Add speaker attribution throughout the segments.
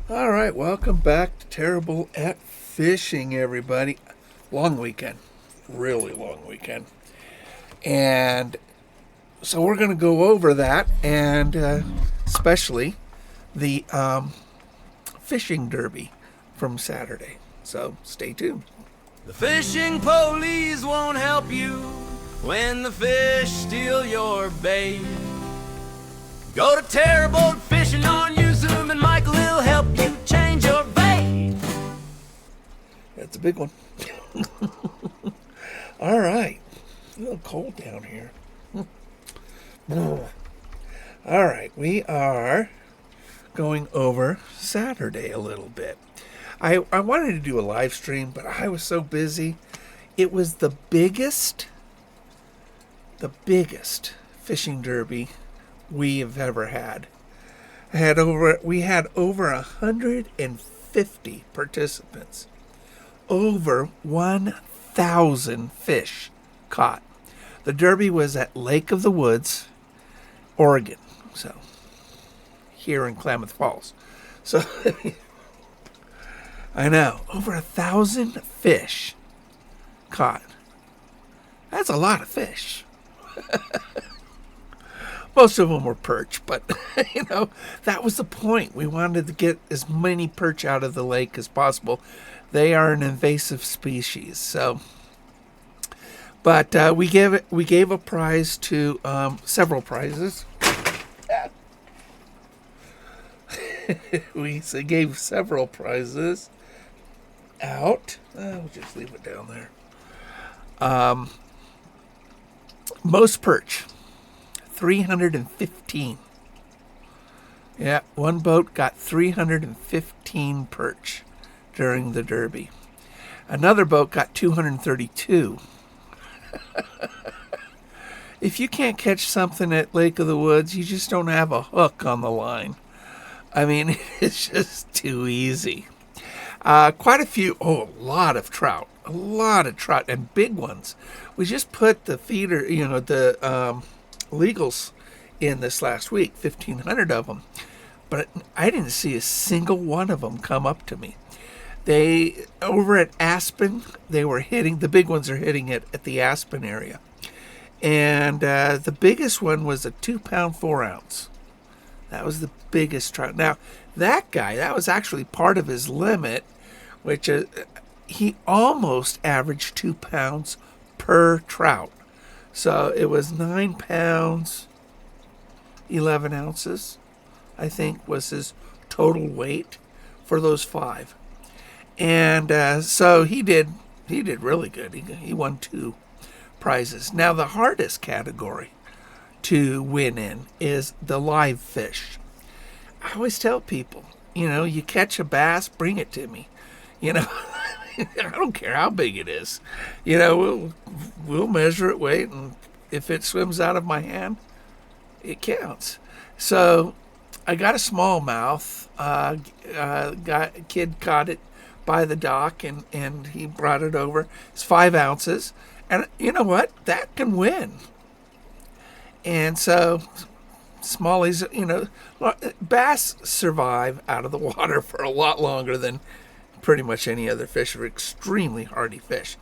Speaker 1: All right, welcome back to Terrible at Fishing, everybody. Long weekend, really long weekend. And so we're going to go over that and especially the fishing derby from Saturday. So stay tuned.
Speaker 2: The fishing police won't help you when the fish steal your bait. Go to Terrible Fishing on YouTube and Michael will help you change your bait.
Speaker 1: That's a big one. All right. A little cold down here. All right. We are going over Saturday a little bit. I wanted to do a live stream, but I was so busy. It was the biggest fishing derby we have ever had. We had over 150 participants. Over 1,000 fish caught. The derby was at Lake of the Woods, Oregon. So here in Klamath Falls. So I know, over 1,000 fish caught. That's a lot of fish. Most of them were perch, but that was the point. We wanted to get as many perch out of the lake as possible. They are an invasive species, so. But we gave a prize to several prizes. We gave several prizes out. We'll just leave it down there. Most perch, 315. Yeah, one boat got 315 perch during the derby. Another boat got 232. If you can't catch something at Lake of the Woods, you just don't have a hook on the line. I mean, it's just too easy. Quite a few, a lot of trout, and big ones. We just put the feeder, the legals in this last week, 1,500 of them. But I didn't see a single one of them come up to me. They, over at Aspen, the big ones are hitting it at the Aspen area. And the biggest one was a 2-pound, 4-ounce. That was the biggest trout. Now, that was actually part of his limit, which he almost averaged 2 pounds per trout. So it was 9 pounds, 11 ounces, I think, was his total weight for those 5. And so he did really good. He won 2 prizes. Now, the hardest category to win in is the live fish. I always tell people, you catch a bass, bring it to me. I don't care how big it is. We'll measure it, weight, and if it swims out of my hand, it counts. So I got a smallmouth. A kid caught it by the dock, and he brought it over. It's 5 ounces. And you know what? That can win. And so smallies, bass survive out of the water for a lot longer than pretty much any other fish. Are extremely hardy fish.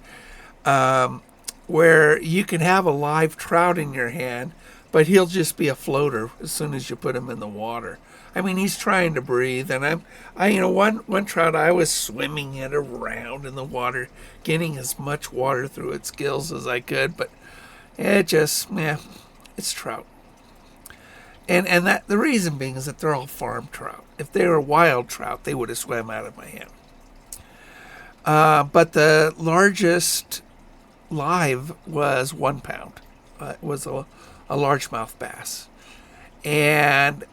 Speaker 1: Where you can have a live trout in your hand, but he'll just be a floater as soon as you put him in the water. I mean, he's trying to breathe, and one trout, I was swimming it around in the water, getting as much water through its gills as I could, but it's trout. And that the reason being is that they're all farm trout. If they were wild trout, they would have swam out of my hand. But the largest live was 1 pound. It was a largemouth bass. And,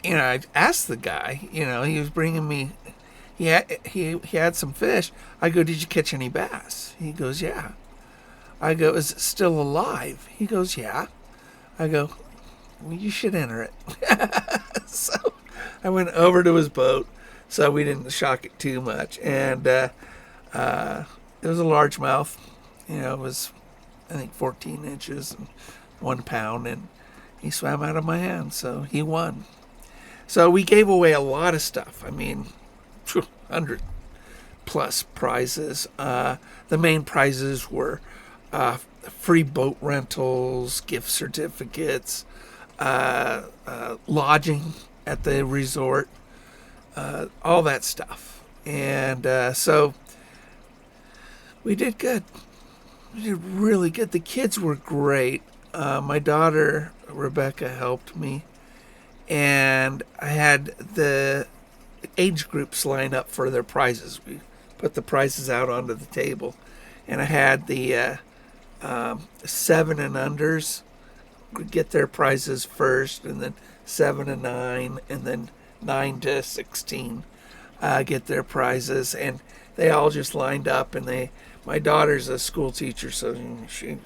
Speaker 1: I asked the guy, he was bringing me, he had some fish. I go, did you catch any bass? He goes, yeah. I go, is it still alive? He goes, yeah. I go, well, you should enter it. So I went over to his boat so we didn't shock it too much. And it was a largemouth. It was, I think, 14 inches and 1 pound. And he swam out of my hand, so he won. So we gave away a lot of stuff. I mean, 100 plus prizes. The main prizes were free boat rentals, gift certificates, lodging at the resort, all that stuff. And so we did good. We did really good. The kids were great. My daughter, Rebecca, helped me. And I had the age groups line up for their prizes. We put the prizes out onto the table. And I had the 7 and unders get their prizes first, and then 7 and 9, and then 9 to 16 get their prizes. And they all just lined up, and my daughter's a school teacher, so she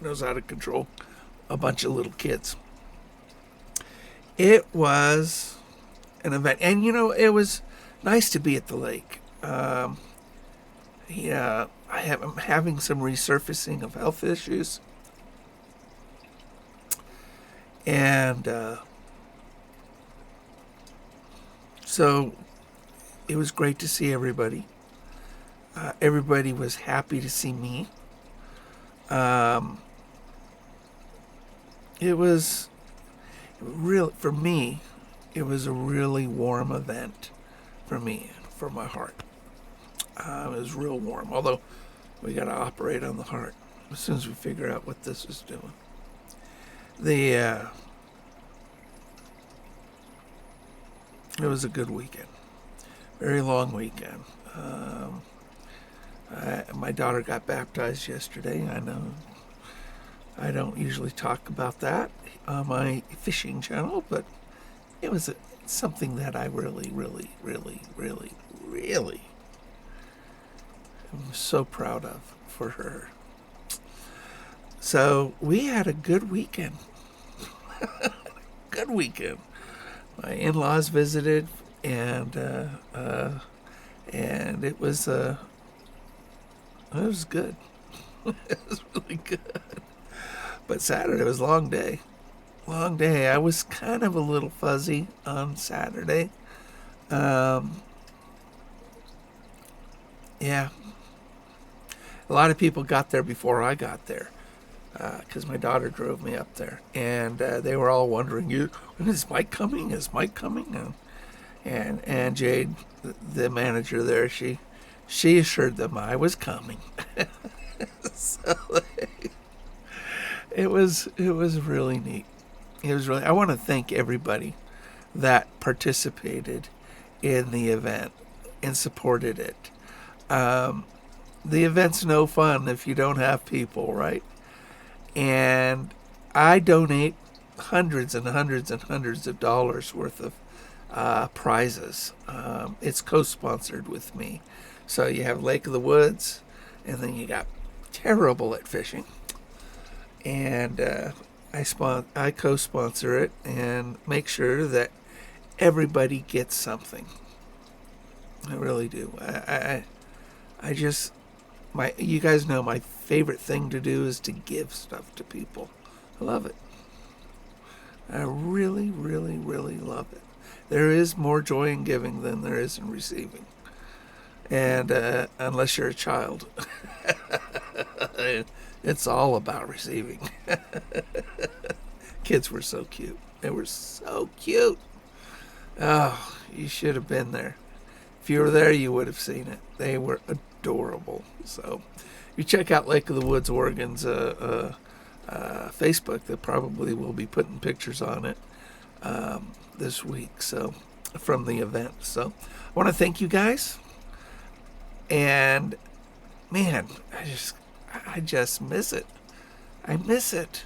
Speaker 1: knows how to control a bunch of little kids. It was an event, and it was nice to be at the lake. I'm having some resurfacing of health issues, and so it was great to see everybody. Everybody was happy to see me. It was real for me. It was a really warm event for me, for my heart. It was real warm, although we got to operate on the heart as soon as we figure out what this is doing. It was a good weekend, very long weekend. My daughter got baptized yesterday. I know I don't usually talk about that on my fishing channel, but it was something that I really, really, really, really, really am so proud of for her. So we had a good weekend. Good weekend. My in-laws visited, and it was good. It was really good. But Saturday was a long day. Long day. I was kind of a little fuzzy on Saturday. Yeah. A lot of people got there before I got there, because my daughter drove me up there, and they were all wondering, "When is Mike coming? Is Mike coming?" And Jade, the manager there, she assured them I was coming. So it was really neat. It was really. I want to thank everybody that participated in the event and supported it. The event's no fun if you don't have people, right? And I donate hundreds and hundreds and hundreds of dollars worth of prizes. It's co-sponsored with me. So you have Lake of the Woods, and then you got Terrible at Fishing. And I co-sponsor it and make sure that everybody gets something. I really do. I just, you guys know my favorite thing to do is to give stuff to people. I love it. I really, really, really love it. There is more joy in giving than there is in receiving. And unless you're a child, it's all about receiving. Kids were so cute. They were so cute. Oh, you should have been there. If you were there, you would have seen it. They were adorable. So, you check out Lake of the Woods, Oregon's Facebook. They probably will be putting pictures on it this week. So, from the event. So, I want to thank you guys. And man, I just miss it. I miss it.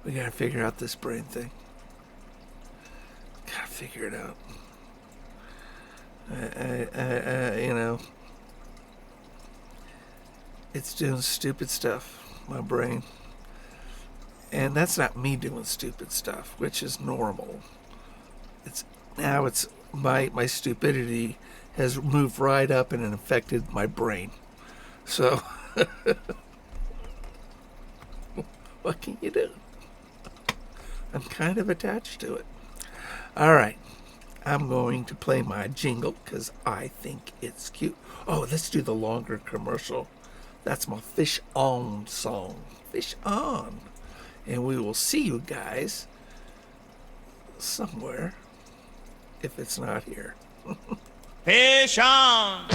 Speaker 1: We gotta figure out this brain thing. Gotta figure it out. It's doing stupid stuff, my brain. And that's not me doing stupid stuff, which is normal. It's my stupidity has moved right up and infected my brain. So, what can you do? I'm kind of attached to it. All right. I'm going to play my jingle because I think it's cute. Oh, let's do the longer commercial. That's my Fish On song. Fish On. And we will see you guys somewhere if it's not here.
Speaker 3: Fish on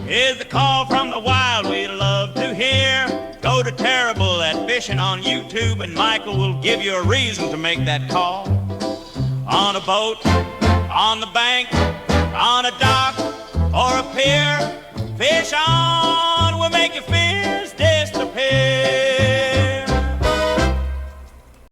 Speaker 3: is the call from the wild we love to hear. Go to Terrible at Fishing on YouTube and Michael will give you a reason to make that call. On a boat, on the bank, on a dock, or a pier, fish on will make your fears disappear.